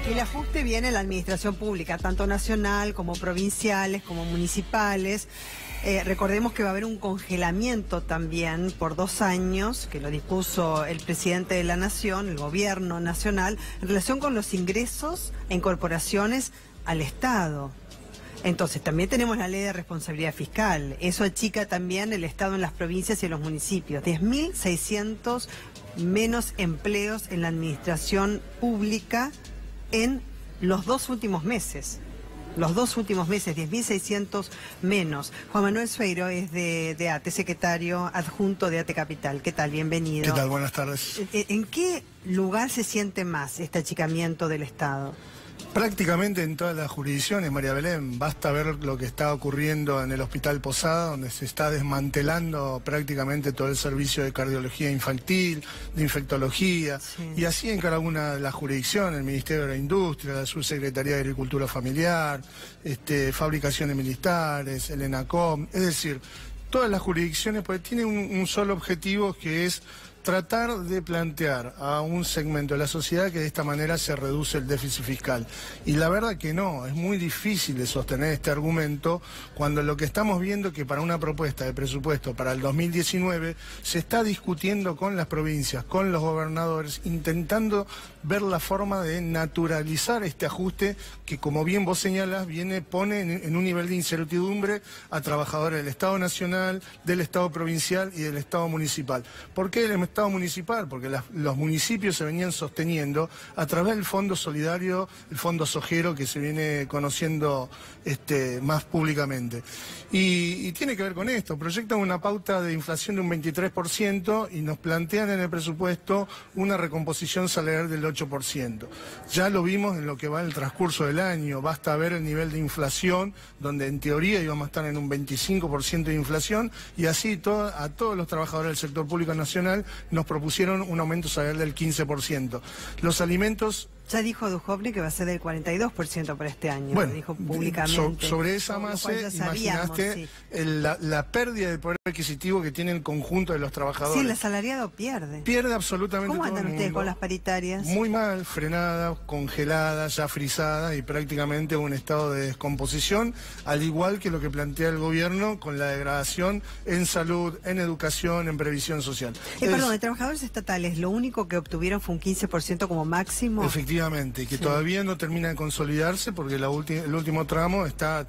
El ajuste viene en la administración pública, tanto nacional como provinciales, como municipales. Recordemos que va a haber un congelamiento también por 2 años, que lo dispuso el presidente de la Nación, el gobierno nacional, en relación con los ingresos e incorporaciones al Estado. Entonces, también tenemos la ley de responsabilidad fiscal. Eso achica también el Estado en las provincias y en los municipios. 10.600 menos empleos en la administración pública en los 2 últimos meses. Los 2 últimos meses, 10.600 menos. Juan Manuel Sueiro es de ATE, secretario adjunto de ATE Capital. ¿Qué tal? Bienvenido. ¿Qué tal? Buenas tardes. ¿En qué lugar se siente más este achicamiento del Estado? Prácticamente en todas las jurisdicciones, María Belén. Basta ver lo que está ocurriendo en el Hospital Posada, donde se está desmantelando prácticamente todo el servicio de cardiología infantil, de infectología, sí. Y así en cada una de las jurisdicciones, el Ministerio de la Industria, la Subsecretaría de Agricultura Familiar, Fabricaciones Militares, el ENACOM, es decir, todas las jurisdicciones pues tienen un solo objetivo, que es tratar de plantear a un segmento de la sociedad que de esta manera se reduce el déficit fiscal. Y la verdad que no, es muy difícil de sostener este argumento cuando lo que estamos viendo es que para una propuesta de presupuesto para el 2019 se está discutiendo con las provincias, con los gobernadores, intentando ver la forma de naturalizar este ajuste que, como bien vos señalas, pone en un nivel de incertidumbre a trabajadores del Estado Nacional, del Estado Provincial y del Estado Municipal. ¿Por qué el Estado Municipal? Porque los municipios se venían sosteniendo a través del Fondo Solidario, el Fondo Sojero, que se viene conociendo más públicamente. Y tiene que ver con esto. Proyectan una pauta de inflación de un 23% y nos plantean en el presupuesto una recomposición salarial del 8%. Ya lo vimos en lo que va en el transcurso del año. Basta ver el nivel de inflación, donde en teoría íbamos a estar en un 25% de inflación, y así a todos los trabajadores del sector público nacional nos propusieron un aumento salarial del 15%. Los alimentos... Ya dijo Duhovne que va a ser del 42% para este año, bueno, lo dijo públicamente. Sobre esa base, imaginaste sí. la pérdida de poder adquisitivo que tiene el conjunto de los trabajadores. Sí, el asalariado pierde. Pierde absolutamente todo. ¿Cómo andan ustedes con las paritarias? Muy mal, frenadas, congeladas, ya frisadas y prácticamente un estado de descomposición, al igual que lo que plantea el gobierno con la degradación en salud, en educación, en previsión social. Perdón, de trabajadores estatales, lo único que obtuvieron fue un 15% como máximo. Efectivamente, que sí. Todavía no termina de consolidarse porque el último tramo está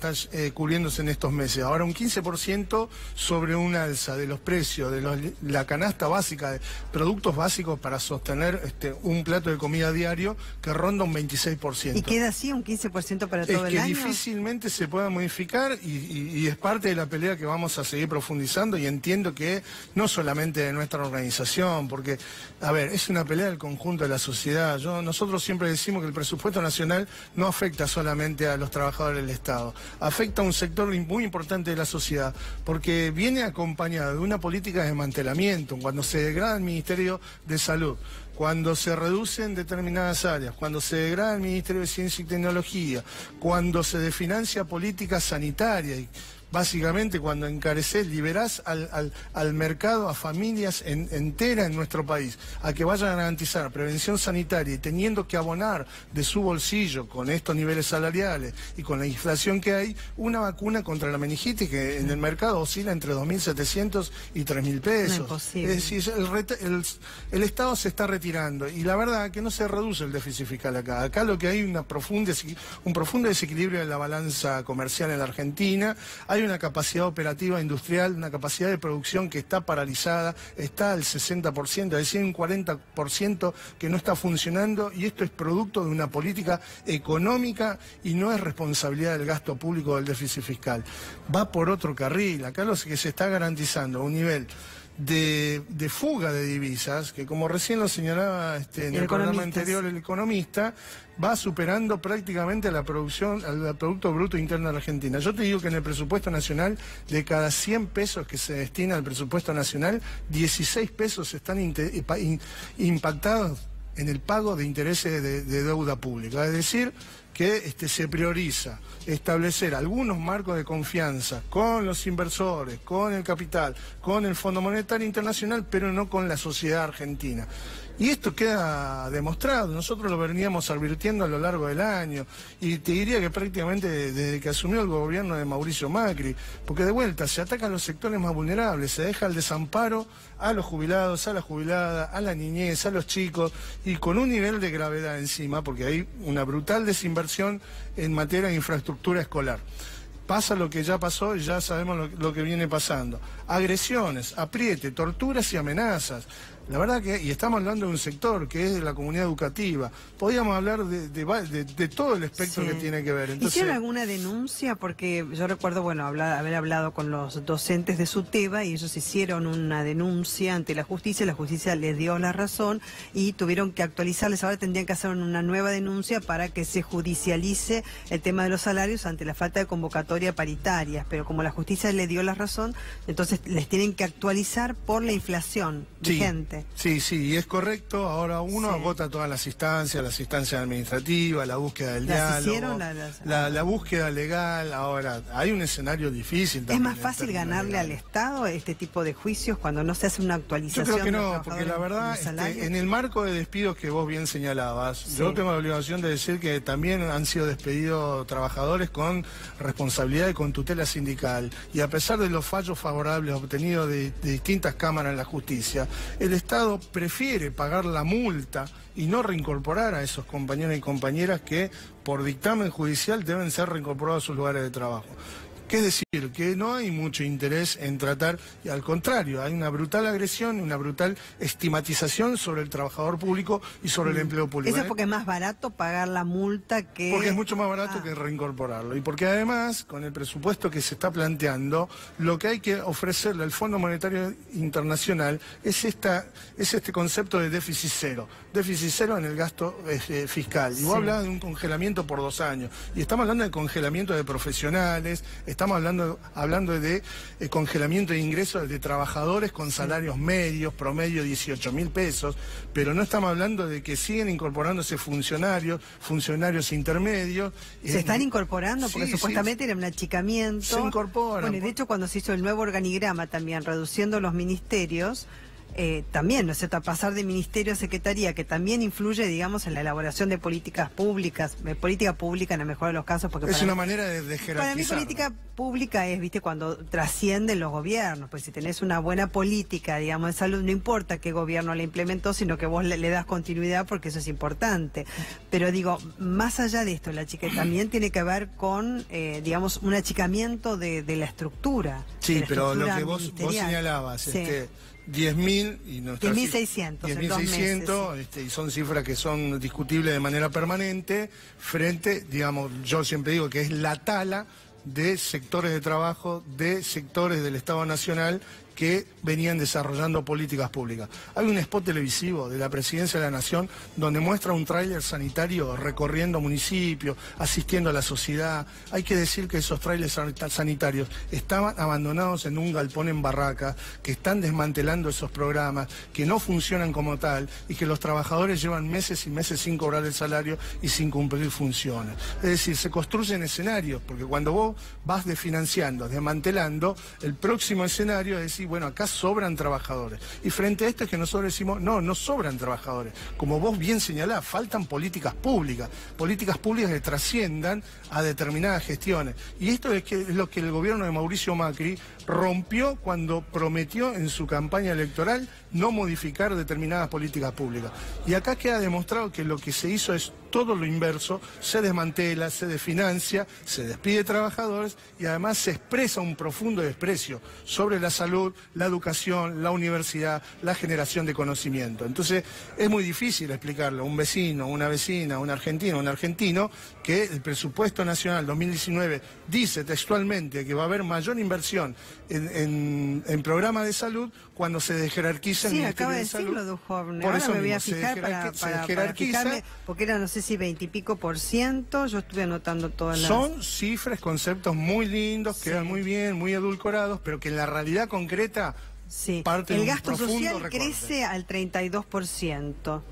cubriéndose en estos meses. Ahora un 15% sobre un alza de los precios de la canasta básica de productos básicos para sostener un plato de comida diario que ronda un 26%. ¿Y queda así un 15% para todo el año? Es que difícilmente se pueda modificar y es parte de la pelea que vamos a seguir profundizando, y entiendo que no solamente de nuestra organización, porque, a ver, es una pelea del conjunto de la sociedad. Nosotros siempre decimos que el presupuesto nacional no afecta solamente a los trabajadores del Estado, afecta a un sector muy importante de la sociedad, porque viene acompañado de una política de desmantelamiento. Cuando se degrada el Ministerio de Salud, cuando se reducen determinadas áreas, cuando se degrada el Ministerio de Ciencia y Tecnología, cuando se desfinancia política sanitaria, y básicamente cuando encareces, liberás al mercado, a familias enteras en nuestro país, a que vayan a garantizar prevención sanitaria y teniendo que abonar de su bolsillo con estos niveles salariales y con la inflación que hay, una vacuna contra la meningitis que en el mercado oscila entre 2.700 y 3.000 pesos. No es decir, el Estado se está retirando y la verdad que no se reduce el déficit fiscal acá. Acá lo que hay un profundo desequilibrio en la balanza comercial en la Argentina. Hay una capacidad operativa industrial, una capacidad de producción que está paralizada, está al 60%, es decir, un 40% que no está funcionando, y esto es producto de una política económica y no es responsabilidad del gasto público del déficit fiscal. Va por otro carril. Acá lo que se está garantizando un nivel de fuga de divisas, que como recién lo señalaba en el programa anterior el economista, va superando prácticamente la producción, al Producto Bruto Interno de la Argentina. Yo te digo que en el presupuesto nacional, de cada 100 pesos que se destina al presupuesto nacional, 16 pesos están impactados en el pago de intereses de deuda pública. Es decir, que se prioriza establecer algunos marcos de confianza con los inversores, con el capital, con el Fondo Monetario Internacional, pero no con la sociedad argentina. Y esto queda demostrado, nosotros lo veníamos advirtiendo a lo largo del año, y te diría que prácticamente desde que asumió el gobierno de Mauricio Macri, porque de vuelta se atacan los sectores más vulnerables, se deja el desamparo a los jubilados, a la jubilada, a la niñez, a los chicos, y con un nivel de gravedad encima, porque hay una brutal desinversión en materia de infraestructura escolar. Pasa lo que ya pasó y ya sabemos lo que viene pasando. Agresiones, apriete, torturas y amenazas. La verdad que, y estamos hablando de un sector que es de la comunidad educativa, podríamos hablar de todo el espectro que tiene que ver. Entonces, ¿hicieron alguna denuncia? Porque yo recuerdo, bueno, haber hablado con los docentes de SUTEBA y ellos hicieron una denuncia ante la justicia les dio la razón y tuvieron que actualizarles, ahora tendrían que hacer una nueva denuncia para que se judicialice el tema de los salarios ante la falta de convocatoria paritarias, pero como la justicia les dio la razón, entonces les tienen que actualizar por la inflación vigente. Sí, y es correcto. Ahora uno agota todas las instancias administrativas, la búsqueda del diálogo, la búsqueda legal. Ahora, hay un escenario difícil también. ¿Es más fácil ganarle al Estado este tipo de juicios cuando no se hace una actualización? Yo creo que no, porque la verdad, en el marco de despidos que vos bien señalabas, yo tengo la obligación de decir que también han sido despedidos trabajadores con responsabilidad y con tutela sindical. Y a pesar de los fallos favorables obtenidos de distintas cámaras en la justicia, el Estado prefiere pagar la multa y no reincorporar a esos compañeros y compañeras que por dictamen judicial deben ser reincorporados a sus lugares de trabajo. ¿Qué es decir? Que no hay mucho interés en tratar, y al contrario, hay una brutal agresión, una brutal estigmatización sobre el trabajador público y sobre el empleo público. Eso es porque es más barato pagar la multa que... Porque es mucho más barato que reincorporarlo. Y porque además, con el presupuesto que se está planteando, lo que hay que ofrecerle al Fondo Monetario Internacional es este concepto de déficit cero. Déficit cero en el gasto fiscal. Y vos hablabas de un congelamiento por 2 años. Y estamos hablando de congelamiento de profesionales, estamos hablando de congelamiento de ingresos de trabajadores con salarios medios, promedio 18.000 pesos, pero no estamos hablando de que siguen incorporándose funcionarios intermedios. Se están incorporando porque supuestamente era un achicamiento. Se incorporan. Bueno, y de hecho cuando se hizo el nuevo organigrama también, reduciendo los ministerios, también, ¿no es cierto?, a pasar de ministerio a secretaría, que también influye, digamos, en la elaboración de políticas públicas, política pública en el mejor de los casos, porque es una manera de jerarquizar. Para mí política pública es, viste, cuando trascienden los gobiernos, pues si tenés una buena política, digamos, de salud, no importa qué gobierno la implementó, sino que vos le das continuidad porque eso es importante. Pero digo, más allá de esto, la chica también tiene que ver con, digamos, un achicamiento de la estructura. Sí, pero lo que vos señalabas, 10.000 y 10.600 10.600 y son cifras que son discutibles de manera permanente frente, digamos, yo siempre digo que es la tala de sectores de trabajo, de sectores del Estado Nacional que venían desarrollando políticas públicas. Hay un spot televisivo de la Presidencia de la Nación donde muestra un tráiler sanitario recorriendo municipios, asistiendo a la sociedad. Hay que decir que esos tráilers sanitarios estaban abandonados en un galpón en Barraca, que están desmantelando esos programas, que no funcionan como tal y que los trabajadores llevan meses y meses sin cobrar el salario y sin cumplir funciones. Es decir, se construyen escenarios, porque cuando vos vas desfinanciando, desmantelando, el próximo escenario es decir, bueno, acá sobran trabajadores. Y frente a esto es que nosotros decimos, no sobran trabajadores. Como vos bien señalás, faltan políticas públicas que trasciendan a determinadas gestiones. Y esto es lo que el gobierno de Mauricio Macri rompió cuando prometió en su campaña electoral no modificar determinadas políticas públicas. Y acá queda demostrado que lo que se hizo es todo lo inverso, se desmantela, se desfinancia, se despide trabajadores y además se expresa un profundo desprecio sobre la salud, la educación, la universidad, la generación de conocimiento. Entonces es muy difícil explicarle a un vecino, una vecina, un argentino que el presupuesto nacional 2019 dice textualmente que va a haber mayor inversión en programas de salud cuando se desjerarquiza el Ministerio de Salud. Sí, acaba de decirlo Duhovne. Por eso me voy a mismo, fijar para fijarme, porque era no sé si 20% yo estuve anotando todas las... Son cifras, conceptos muy lindos, quedan muy bien, muy edulcorados, pero que en la realidad concreta parte de un profundo recorte. El gasto social crece al 32%.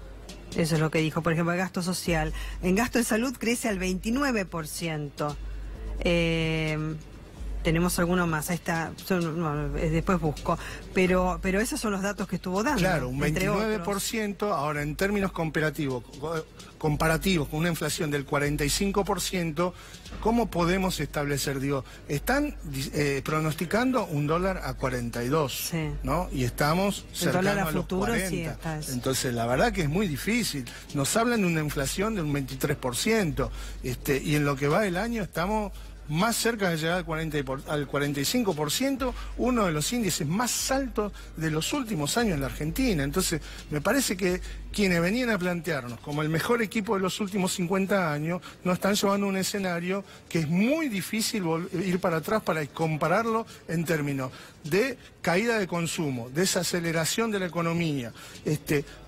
Eso es lo que dijo, por ejemplo, el gasto social. En gasto de salud crece al 29%. Tenemos alguno más, ahí está, después busco, pero esos son los datos que estuvo dando. Claro, un 29%, ahora en términos comparativos con una inflación del 45%, ¿cómo podemos establecer? Digo, están pronosticando un dólar a 42, sí, ¿no? Y estamos cercanos a los 40. Sí, entonces, la verdad que es muy difícil. Nos hablan de una inflación de un 23%, y en lo que va del año estamos más cerca de llegar al 45%, uno de los índices más altos de los últimos años en la Argentina. Entonces, me parece que quienes venían a plantearnos como el mejor equipo de los últimos 50 años, nos están llevando a un escenario que es muy difícil ir para atrás para compararlo en términos de caída de consumo, desaceleración de la economía,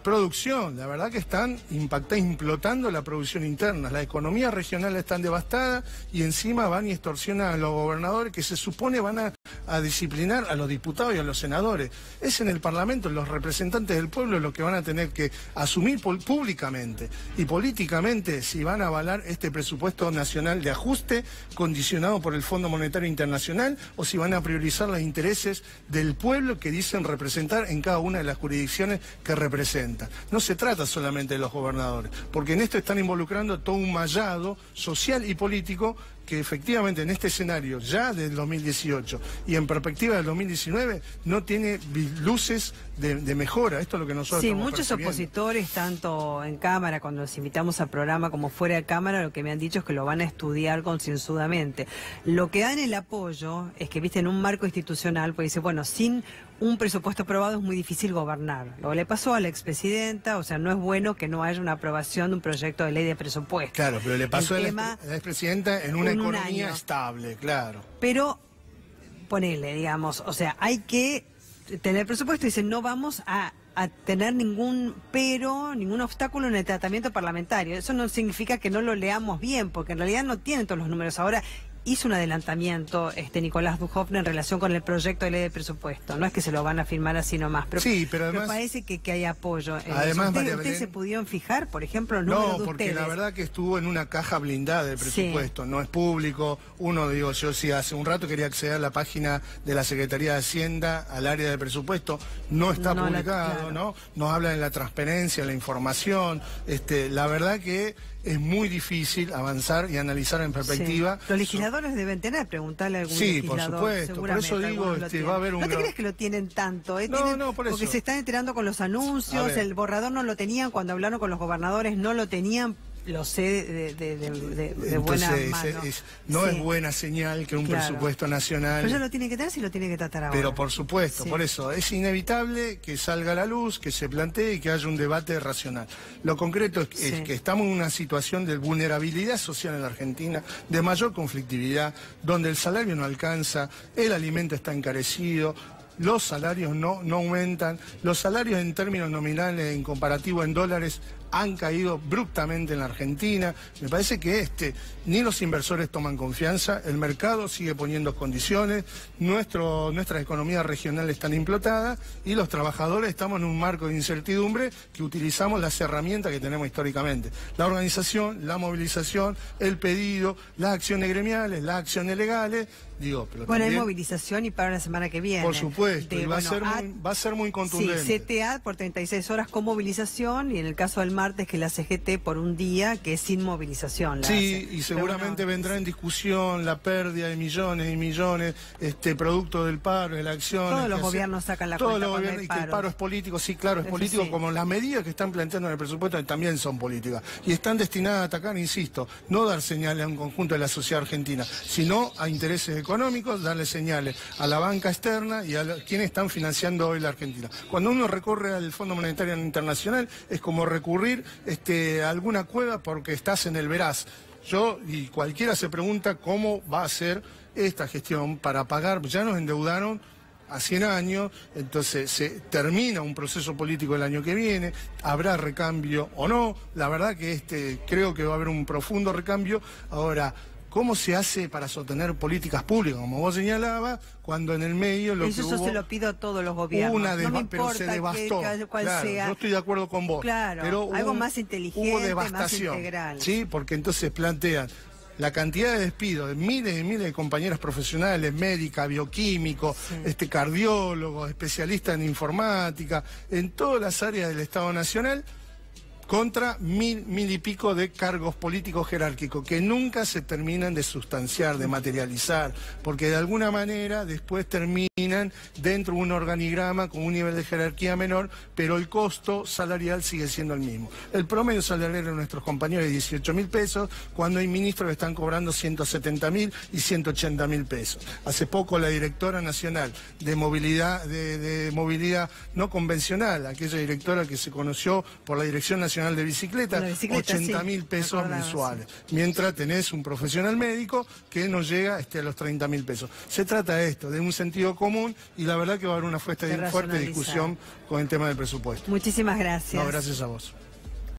producción. La verdad que están implotando la producción interna. Las economías regionales están devastadas y encima van y extorsionan a los gobernadores que se supone van a disciplinar a los diputados y a los senadores. Es en el Parlamento, los representantes del pueblo, los que van a tener que asumir públicamente y políticamente si van a avalar este presupuesto nacional de ajuste condicionado por el Fondo Monetario Internacional o si van a priorizar los intereses del pueblo que dicen representar en cada una de las jurisdicciones que representan. No se trata solamente de los gobernadores, porque en esto están involucrando todo un mallado social y político que efectivamente en este escenario ya del 2018 y en perspectiva del 2019 no tiene luces de mejora. Esto es lo que nosotros estamos muchos opositores, tanto en Cámara, cuando los invitamos al programa, como fuera de Cámara, lo que me han dicho es que lo van a estudiar concienzudamente. Lo que dan el apoyo es que, viste, en un marco institucional, pues dice, bueno, sin un presupuesto aprobado es muy difícil gobernar. Lo que le pasó a la expresidenta, o sea, no es bueno que no haya una aprobación de un proyecto de ley de presupuesto. Claro, pero le pasó a la expresidenta en una economía estable, claro. Pero, ponele, digamos, o sea, hay que tener presupuesto y dicen, no vamos a tener ningún obstáculo en el tratamiento parlamentario. Eso no significa que no lo leamos bien, porque en realidad no tienen todos los números. Ahora, hizo un adelantamiento Nicolás Duhovne en relación con el proyecto de ley de presupuesto. No es que se lo van a firmar así nomás, pero, sí, pero además, parece que hay apoyo. Además, ¿Ustedes se pudieron fijar, por ejemplo, los números de ustedes? No, porque la verdad que estuvo en una caja blindada del presupuesto, sí, no es público. Yo sí hace un rato quería acceder a la página de la Secretaría de Hacienda, al área de presupuesto, no está publicado, claro, ¿no? Nos habla de la transparencia, la información, la verdad que es muy difícil avanzar y analizar en perspectiva. Sí. Los legisladores deben tener, preguntarle a algún legislador. Sí, por supuesto. Por eso digo, va a haber un... ¿No te crees que lo tienen tanto? No, por eso. Porque se están enterando con los anuncios, el borrador no lo tenían, cuando hablaron con los gobernadores no lo tenían. Lo sé de buena mano. No es buena señal que un presupuesto nacional... Pero ya lo tiene que tener, si lo tiene que tratar ahora. Pero por supuesto, por eso es inevitable que salga a la luz, que se plantee y que haya un debate racional. Lo concreto es que estamos en una situación de vulnerabilidad social en la Argentina, de mayor conflictividad, donde el salario no alcanza, el alimento está encarecido, los salarios no aumentan, los salarios en términos nominales, en comparativo en dólares, han caído abruptamente en la Argentina. Me parece que ni los inversores toman confianza, el mercado sigue poniendo condiciones, nuestras economías regionales están implotadas y los trabajadores estamos en un marco de incertidumbre que utilizamos las herramientas que tenemos históricamente. La organización, la movilización, el pedido, las acciones gremiales, las acciones legales. Pero bueno, hay movilización y para la semana que viene. Por supuesto, y va a ser muy contundente. Sí, CTA por 36 horas con movilización y en el caso del martes que la CGT por un día que es sin movilización. Y seguramente vendrá en discusión la pérdida de millones y millones, producto del paro, de la acción. Todos los gobiernos sacan la cuenta cuando hay paro. Y que el paro es político, sí, claro, es político, como las medidas que están planteando en el presupuesto también son políticas. Y están destinadas a atacar, insisto, no dar señales a un conjunto de la sociedad argentina, sino a intereses económicos, darle señales a la banca externa y a quienes están financiando hoy la Argentina. Cuando uno recorre al Fondo Monetario Internacional es como recurrir a alguna cueva porque estás en el veraz. Y cualquiera se pregunta cómo va a ser esta gestión para pagar, ya nos endeudaron a 100 años, entonces se termina un proceso político el año que viene, habrá recambio o no, la verdad que creo que va a haber un profundo recambio. Ahora, ¿cómo se hace para sostener políticas públicas, como vos señalabas, cuando en el medio lo que hubo... Eso se lo pido a todos los gobiernos. Pero se devastó. Cuál sea. Yo estoy de acuerdo con vos. Claro, pero algo más inteligente, hubo devastación, más integral. Sí, porque entonces plantean la cantidad de despidos de miles y miles de compañeras profesionales, médicas, bioquímicos, cardiólogos, especialistas en informática, en todas las áreas del Estado Nacional, contra mil y pico de cargos políticos jerárquicos que nunca se terminan de sustanciar, de materializar, porque de alguna manera después terminan dentro de un organigrama con un nivel de jerarquía menor, pero el costo salarial sigue siendo el mismo. El promedio salarial de nuestros compañeros es 18.000 pesos, cuando hay ministros que están cobrando 170.000 y 180.000 pesos. Hace poco la directora nacional de movilidad no convencional, aquella directora que se conoció por la Dirección Nacional de Bicicleta, 80.000 pesos mensuales. Mientras tenés un profesional médico que no llega a los 30.000 pesos. Se trata de esto, de un sentido común, y la verdad que va a haber una fuerte discusión con el tema del presupuesto. Muchísimas gracias. No, gracias a vos.